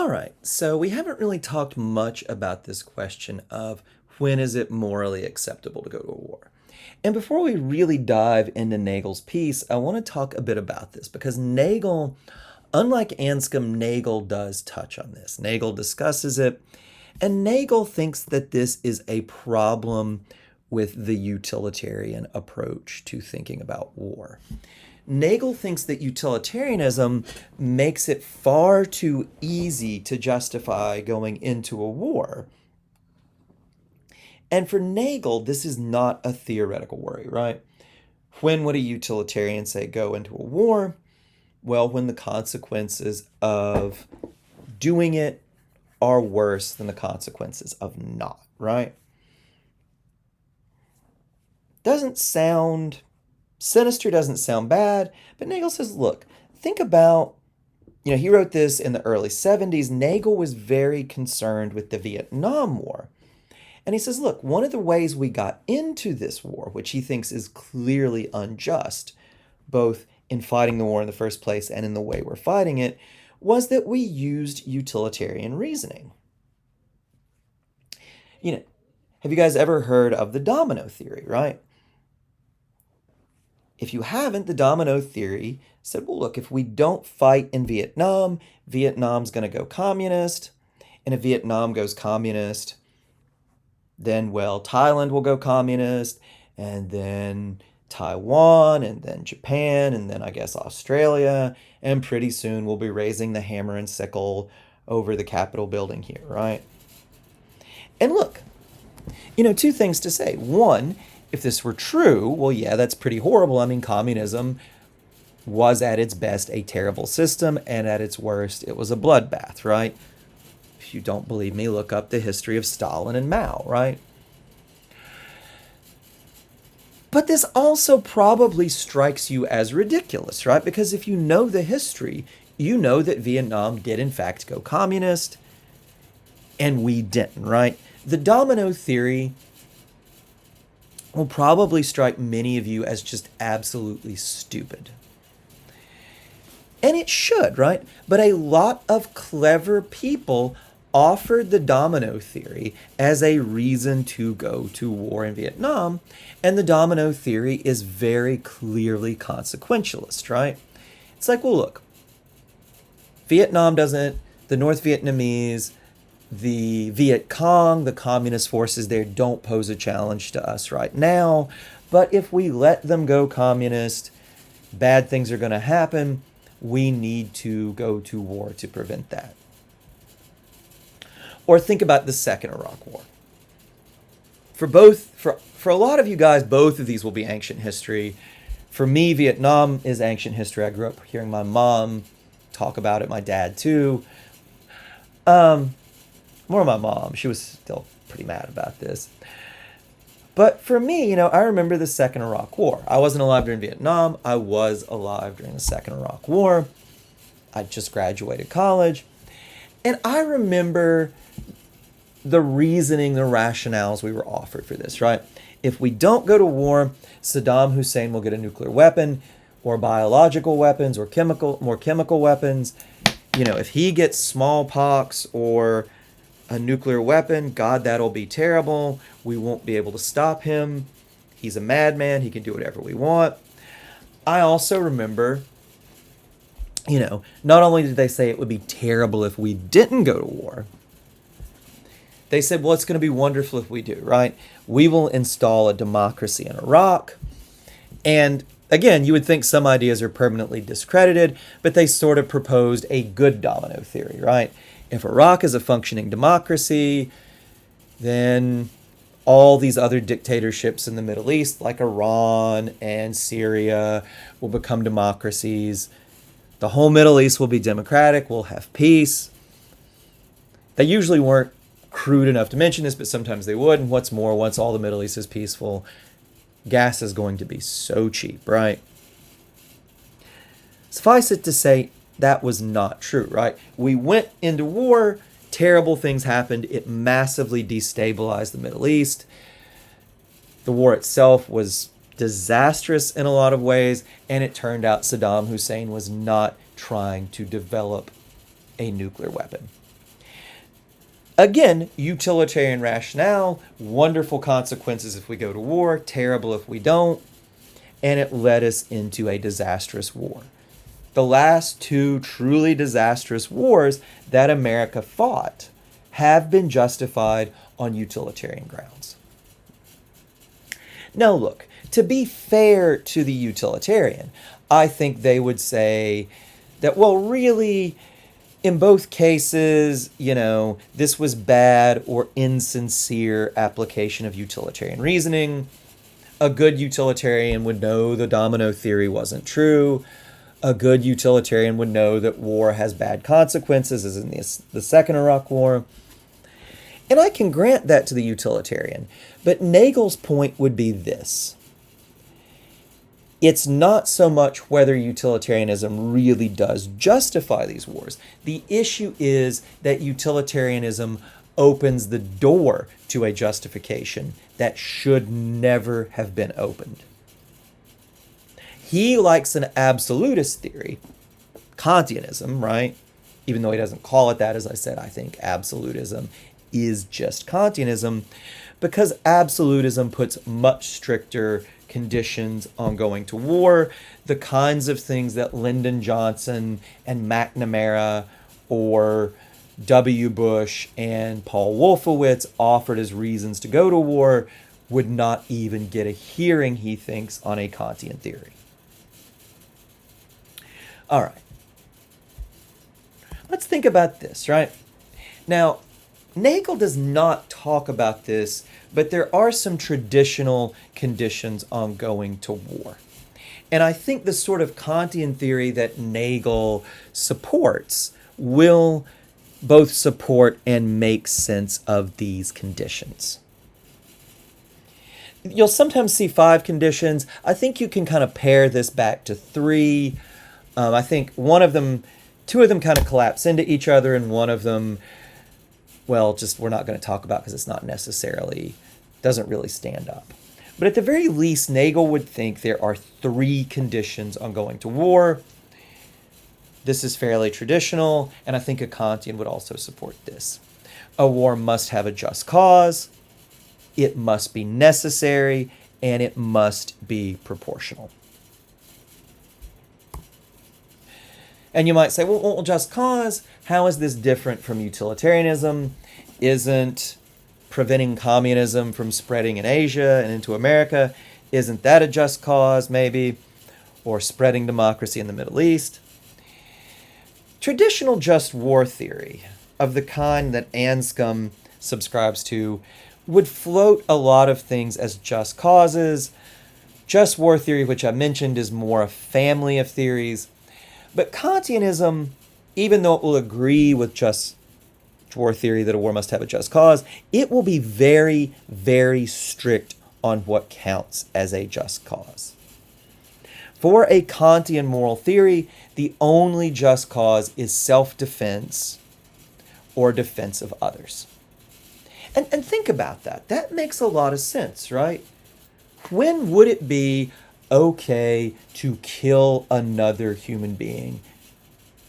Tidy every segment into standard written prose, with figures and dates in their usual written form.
All right, so we haven't really talked much about this question of when is it morally acceptable to go to a war. And before we really dive into Nagel's piece, I want to talk a bit about this because Nagel, unlike Anscombe, Nagel does touch on this. Nagel discusses it, and Nagel thinks that this is a problem with the utilitarian approach to thinking about war. Nagel thinks that utilitarianism makes it far too easy to justify going into a war. And for Nagel, this is not a theoretical worry, right? When would a utilitarian say go into a war? Well, when the consequences of doing it are worse than the consequences of not, right? Doesn't sound sinister, doesn't sound bad, but Nagel says, look, think about, he wrote this in the early 70s. Nagel was very concerned with the Vietnam War. And he says, look, one of the ways we got into this war, which he thinks is clearly unjust, both in fighting the war in the first place and in the way we're fighting it, was that we used utilitarian reasoning. Have you guys ever heard of the domino theory, right? If you haven't, the domino theory said, well, look, if we don't fight in Vietnam, Vietnam's going to go communist. And if Vietnam goes communist, then, well, Thailand will go communist, and then Taiwan, and then Japan, and then I guess Australia. And pretty soon we'll be raising the hammer and sickle over the Capitol building here, right? And look, two things to say. One, if this were true, well, yeah, that's pretty horrible. I mean, communism was at its best a terrible system, and at its worst, it was a bloodbath, right? If you don't believe me, look up the history of Stalin and Mao, right? But this also probably strikes you as ridiculous, right? Because if you know the history, you know that Vietnam did in fact go communist, and we didn't, right? The domino theory will probably strike many of you as just absolutely stupid. And it should, right? But a lot of clever people offered the domino theory as a reason to go to war in Vietnam. And the domino theory is very clearly consequentialist, right? It's like, well, look, Vietnam doesn't, the North Vietnamese, the Viet Cong, the communist forces there don't pose a challenge to us right now. But if we let them go communist, bad things are going to happen. We need to go to war to prevent that. Or think about the Second Iraq War. For a lot of you guys, both of these will be ancient history. For me, Vietnam is ancient history. I grew up hearing my mom talk about it, my dad too. More my mom. She was still pretty mad about this. But for me, I remember the Second Iraq War. I wasn't alive during Vietnam. I was alive during the Second Iraq War. I just graduated college. And I remember the reasoning, the rationales we were offered for this, right? If we don't go to war, Saddam Hussein will get a nuclear weapon or biological weapons or more chemical weapons. If he gets smallpox or a nuclear weapon, God, that'll be terrible. We won't be able to stop him. He's a madman. He can do whatever we want. I also remember, not only did they say it would be terrible if we didn't go to war, they said, well, it's going to be wonderful if we do, right? We will install a democracy in Iraq. And again, you would think some ideas are permanently discredited, but they sort of proposed a good domino theory, right? If Iraq is a functioning democracy, then all these other dictatorships in the Middle East, like Iran and Syria, will become democracies. The whole Middle East will be democratic. We'll have peace. They usually weren't crude enough to mention this, but sometimes they would. And what's more, once all the Middle East is peaceful, gas is going to be so cheap, right? Suffice it to say, that was not true, right? We went into war, terrible things happened. It massively destabilized the Middle East. The war itself was disastrous in a lot of ways, and it turned out Saddam Hussein was not trying to develop a nuclear weapon. Again, utilitarian rationale, wonderful consequences if we go to war, terrible if we don't, and it led us into a disastrous war. The last two truly disastrous wars that America fought have been justified on utilitarian grounds. Now, look, to be fair to the utilitarian, I think they would say that, well, really, in both cases, this was bad or insincere application of utilitarian reasoning. A good utilitarian would know the domino theory wasn't true. A good utilitarian would know that war has bad consequences, as in the Second Iraq War. And I can grant that to the utilitarian. But Nagel's point would be this. It's not so much whether utilitarianism really does justify these wars. The issue is that utilitarianism opens the door to a justification that should never have been opened. He likes an absolutist theory, Kantianism, right? Even though he doesn't call it that, as I said, I think absolutism is just Kantianism, because absolutism puts much stricter conditions on going to war, the kinds of things that Lyndon Johnson and McNamara or W. Bush and Paul Wolfowitz offered as reasons to go to war would not even get a hearing, he thinks, on a Kantian theory. All right. Let's think about this, right? Now, Nagel does not talk about this, but there are some traditional conditions on going to war. And I think the sort of Kantian theory that Nagel supports will both support and make sense of these conditions. You'll sometimes see 5 conditions. I think you can kind of pare this back to 3. I think 2 of them kind of collapse into each other, and one of them, well, just we're not going to talk about because it's not necessarily, doesn't really stand up. But at the very least, Nagel would think there are 3 conditions on going to war. This is fairly traditional, and I think a Kantian would also support this. A war must have a just cause, it must be necessary, and it must be proportional. And you might say, well, just cause, how is this different from utilitarianism? Isn't preventing communism from spreading in Asia and into America, isn't that a just cause, maybe? Or spreading democracy in the Middle East? Traditional just war theory, of the kind that Anscombe subscribes to, would float a lot of things as just causes. Just war theory, which I mentioned, is more a family of theories. But Kantianism, even though it will agree with just war theory that a war must have a just cause, it will be very, very strict on what counts as a just cause. For a Kantian moral theory, the only just cause is self-defense or defense of others. And think about that. That makes a lot of sense, right? When would it be okay to kill another human being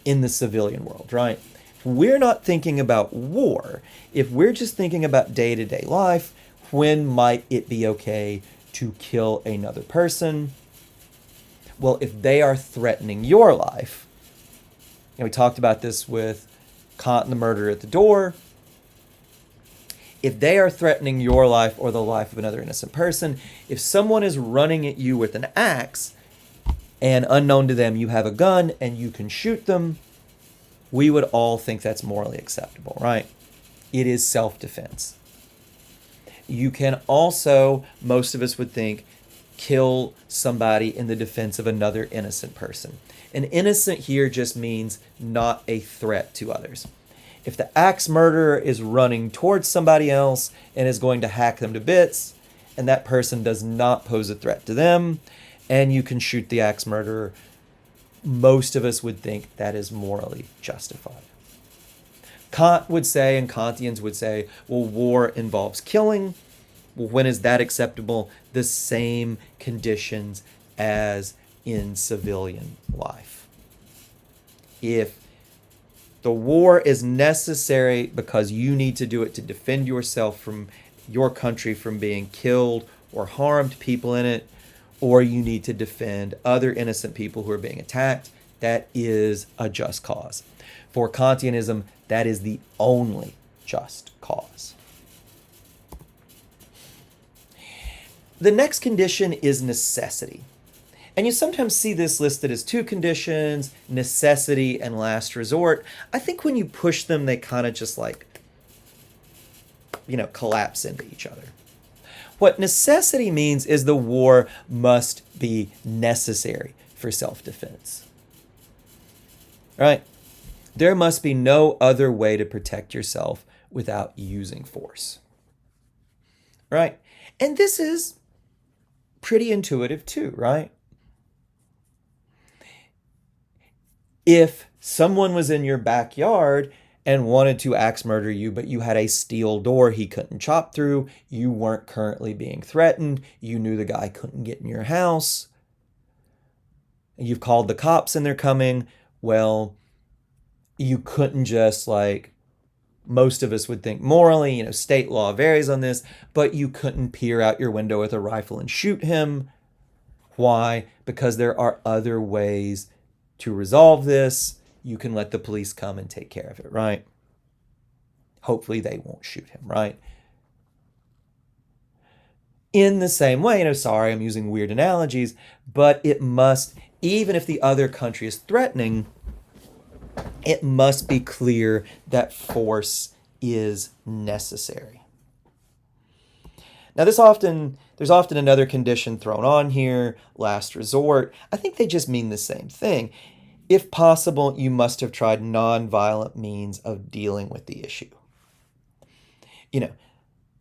in the civilian world, right? If we're not thinking about war, if we're just thinking about day-to-day life, when might it be okay to kill another person? Well, if they are threatening your life, and we talked about this with Kant and the Murder at the Door, if they are threatening your life or the life of another innocent person, if someone is running at you with an axe, and unknown to them you have a gun and you can shoot them, we would all think that's morally acceptable, right? It is self-defense. You can also, most of us would think, kill somebody in the defense of another innocent person. An innocent here just means not a threat to others. If the axe murderer is running towards somebody else and is going to hack them to bits, and that person does not pose a threat to them, and you can shoot the axe murderer, most of us would think that is morally justified. Kant would say, and Kantians would say, well, war involves killing. Well, when is that acceptable? The same conditions as in civilian life. If The war is necessary because you need to do it to defend yourself from your country from being killed or harmed, people in it, or you need to defend other innocent people who are being attacked. That is a just cause. For Kantianism, that is the only just cause. The next condition is necessity. And you sometimes see this listed as two conditions, necessity and last resort. I think when you push them, they kind of just collapse into each other. What necessity means is the war must be necessary for self-defense. Right? There must be no other way to protect yourself without using force. Right? And this is pretty intuitive too, right? If someone was in your backyard and wanted to axe murder you, but you had a steel door he couldn't chop through, you weren't currently being threatened, you knew the guy couldn't get in your house, you've called the cops and they're coming, well, you couldn't just most of us would think morally, state law varies on this, but you couldn't peer out your window with a rifle and shoot him. Why? Because there are other ways to resolve this. You can let the police come and take care of it, right? Hopefully they won't shoot him, right? In the same way, sorry, I'm using weird analogies, but it must, even if the other country is threatening, it must be clear that force is necessary. Now, there's often another condition thrown on here, last resort. I think they just mean the same thing. If possible, you must have tried non-violent means of dealing with the issue.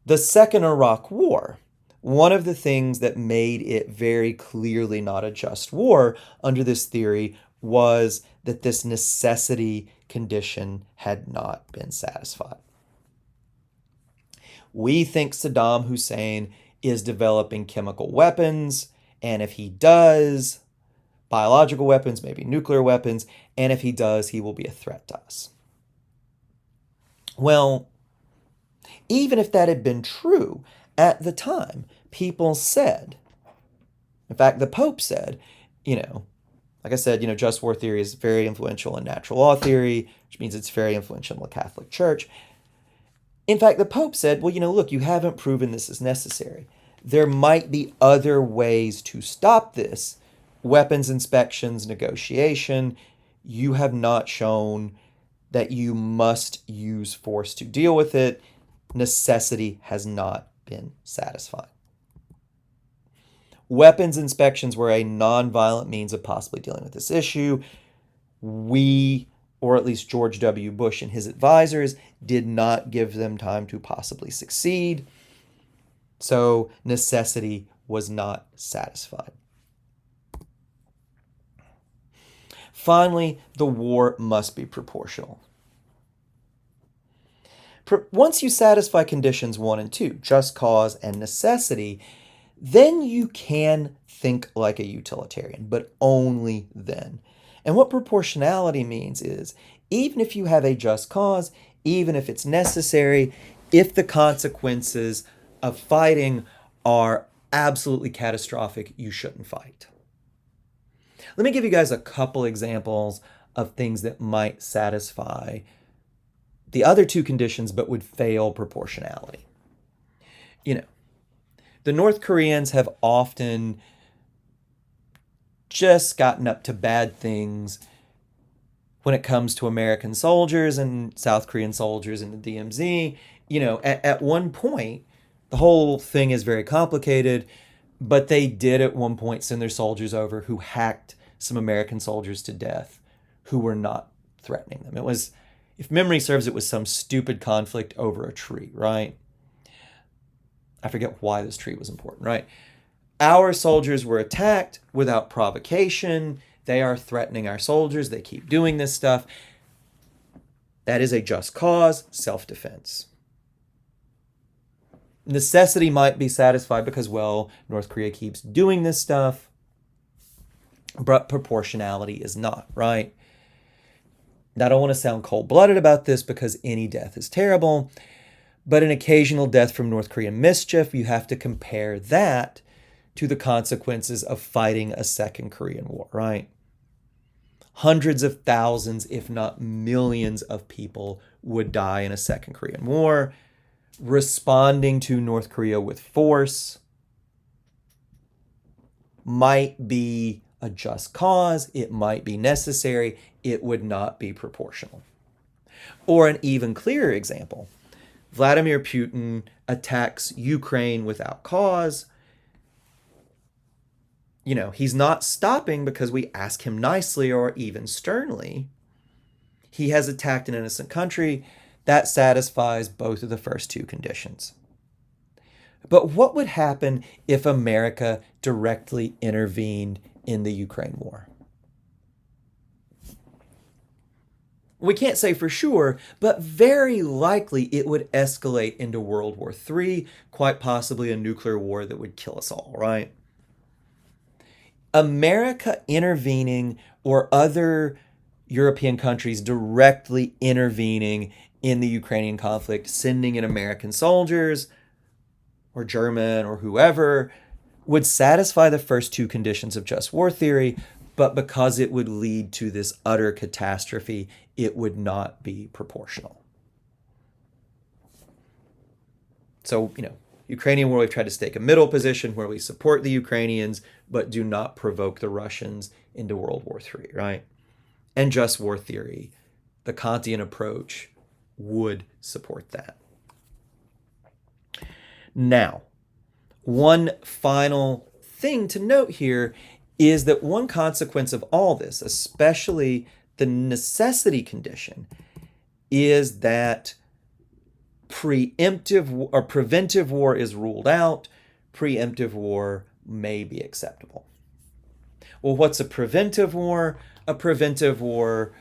The Second Iraq War, one of the things that made it very clearly not a just war under this theory was that this necessity condition had not been satisfied. We think Saddam Hussein is developing chemical weapons, and if he does, biological weapons, maybe nuclear weapons, and if he does, he will be a threat to us. Well, even if that had been true at the time, people said, in fact, the Pope said, like I said, just war theory is very influential in natural law theory, which means it's very influential in the Catholic Church. In fact, the Pope said, well, look, you haven't proven this is necessary. There might be other ways to stop this. Weapons inspections, negotiation. You have not shown that you must use force to deal with it. Necessity has not been satisfied. Weapons inspections were a non-violent means of possibly dealing with this issue. We, or at least George W. Bush and his advisors, did not give them time to possibly succeed. So necessity was not satisfied. Finally, the war must be proportional. Once you satisfy conditions 1 and 2, just cause and necessity, then you can think like a utilitarian, but only then. And what proportionality means is, even if you have a just cause, even if it's necessary, if the consequences of fighting are absolutely catastrophic, you shouldn't fight. Let me give you guys a couple examples of things that might satisfy the other two conditions but would fail proportionality. The North Koreans have often just gotten up to bad things when it comes to American soldiers and South Korean soldiers in the DMZ. At one point, the whole thing is very complicated, but they did at one point send their soldiers over who hacked some American soldiers to death who were not threatening them. It was, if memory serves, it was some stupid conflict over a tree, right? I forget why this tree was important, right? Our soldiers were attacked without provocation. They are threatening our soldiers. They keep doing this stuff. That is a just cause, self-defense. Necessity might be satisfied because, well, North Korea keeps doing this stuff, but proportionality is not, right? Now, I don't want to sound cold-blooded about this because any death is terrible, but an occasional death from North Korean mischief, you have to compare that to the consequences of fighting a second Korean War, right? Hundreds of thousands, if not millions of people would die in a second Korean War. Responding to North Korea with force might be a just cause, it might be necessary, it would not be proportional. Or an even clearer example, Vladimir Putin attacks Ukraine without cause. He's not stopping because we ask him nicely or even sternly. He has attacked an innocent country. That satisfies both of the first two conditions. But what would happen if America directly intervened in the Ukraine war? We can't say for sure, but very likely it would escalate into World War III, quite possibly a nuclear war that would kill us all, right? America intervening or other European countries directly intervening in the Ukrainian conflict, sending in American soldiers or German or whoever, would satisfy the first two conditions of just war theory, but because it would lead to this utter catastrophe, it would not be proportional. So, Ukrainian war, we've tried to stake a middle position where we support the Ukrainians, but do not provoke the Russians into World War III, right? And just war theory, the Kantian approach, would support that. Now, one final thing to note here is that one consequence of all this, especially the necessity condition, is that preemptive or preventive war is ruled out. Preemptive war may be acceptable. Well, what's a preventive war? A preventive war,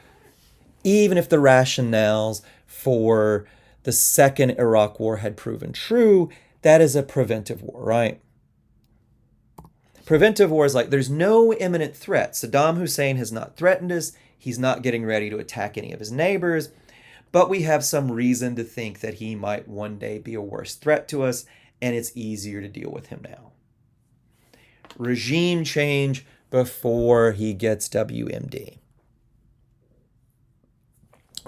even if the rationales for the second Iraq war had proven true, that is a preventive war, right? Preventive war is like there's no imminent threat. Saddam Hussein has not threatened us. He's not getting ready to attack any of his neighbors, but we have some reason to think that he might one day be a worse threat to us, and it's easier to deal with him now. Regime change before he gets WMD.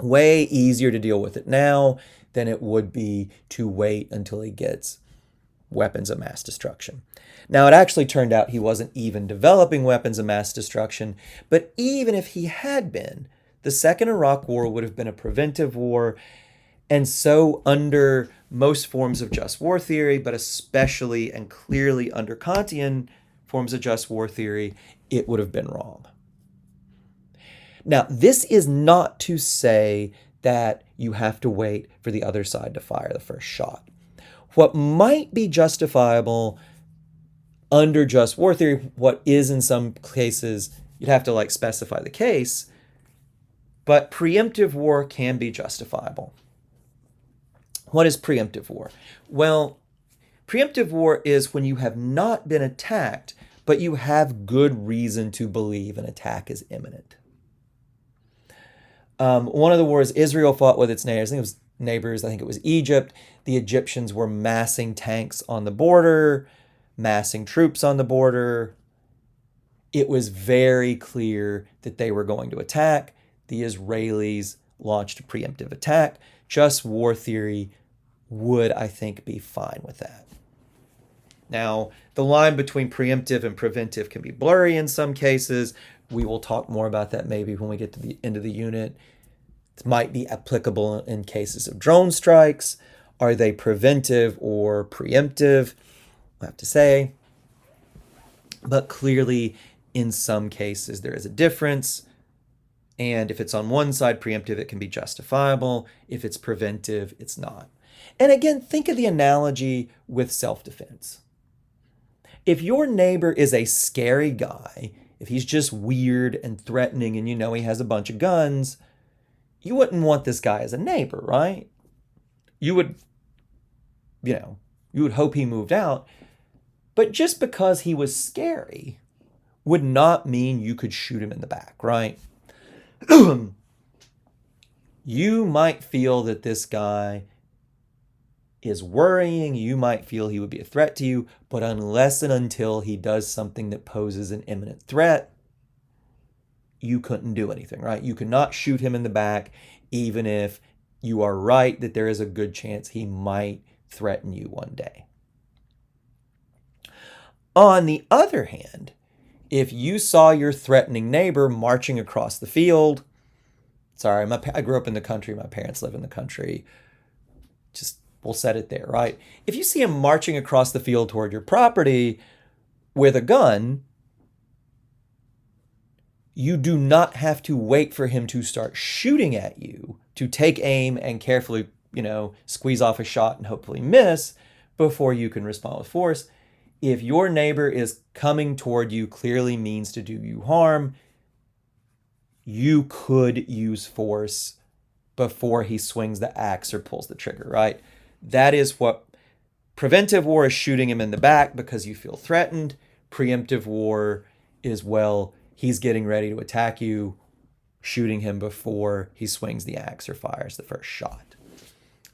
Way easier to deal with it now than it would be to wait until he gets weapons of mass destruction. Now, it actually turned out he wasn't even developing weapons of mass destruction, but even if he had been, the second Iraq war would have been a preventive war, and so under most forms of just war theory, but especially and clearly under Kantian forms of just war theory, it would have been wrong. Now, this is not to say that you have to wait for the other side to fire the first shot. What might be justifiable under just war theory, what is in some cases, you'd have to specify the case, but preemptive war can be justifiable. What is preemptive war? Well, preemptive war is when you have not been attacked, but you have good reason to believe an attack is imminent. One of the wars Israel fought with its neighbors, I think it was Egypt. The Egyptians were massing tanks on the border, massing troops on the border. It was very clear that they were going to attack. The Israelis launched a preemptive attack. Just war theory would, I think, be fine with that. Now, the line between preemptive and preventive can be blurry in some cases. We will talk more about that maybe when we get to the end of the unit. It might be applicable in cases of drone strikes. Are they preventive or preemptive? We'll have to say. But clearly, in some cases, there is a difference. And if it's on one side preemptive, it can be justifiable. If it's preventive, it's not. And again, think of the analogy with self-defense. If your neighbor is a scary guy, if he's just weird and threatening and he has a bunch of guns, you wouldn't want this guy as a neighbor, right? You would hope he moved out. But just because he was scary would not mean you could shoot him in the back, right? You might feel that this guy is worrying, you might feel he would be a threat to you, but unless and until he does something that poses an imminent threat, you couldn't do anything, right? You cannot shoot him in the back, even if you are right that there is a good chance he might threaten you one day. On the other hand, if you saw your threatening neighbor marching across the field, sorry, I grew up in the country, my parents live in the country, just we'll set it there, right? If you see him marching across the field toward your property with a gun, you do not have to wait for him to start shooting at you to take aim and carefully, squeeze off a shot and hopefully miss before you can respond with force. If your neighbor is coming toward you, clearly means to do you harm, you could use force before he swings the axe or pulls the trigger, right? That is what preventive war is, shooting him in the back because you feel threatened. Preemptive war is, well, he's getting ready to attack you, shooting him before he swings the axe or fires the first shot.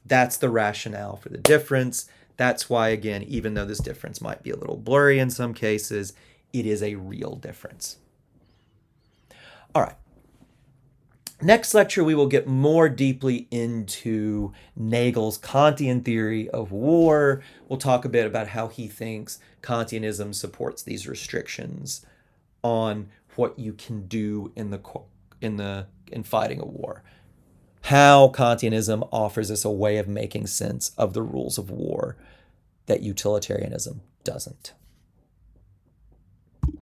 That's the rationale for the difference. That's why, again, even though this difference might be a little blurry in some cases, it is a real difference. All right. Next lecture, we will get more deeply into Nagel's Kantian theory of war. We'll talk a bit about how he thinks Kantianism supports these restrictions on what you can do in fighting a war. How Kantianism offers us a way of making sense of the rules of war that utilitarianism doesn't.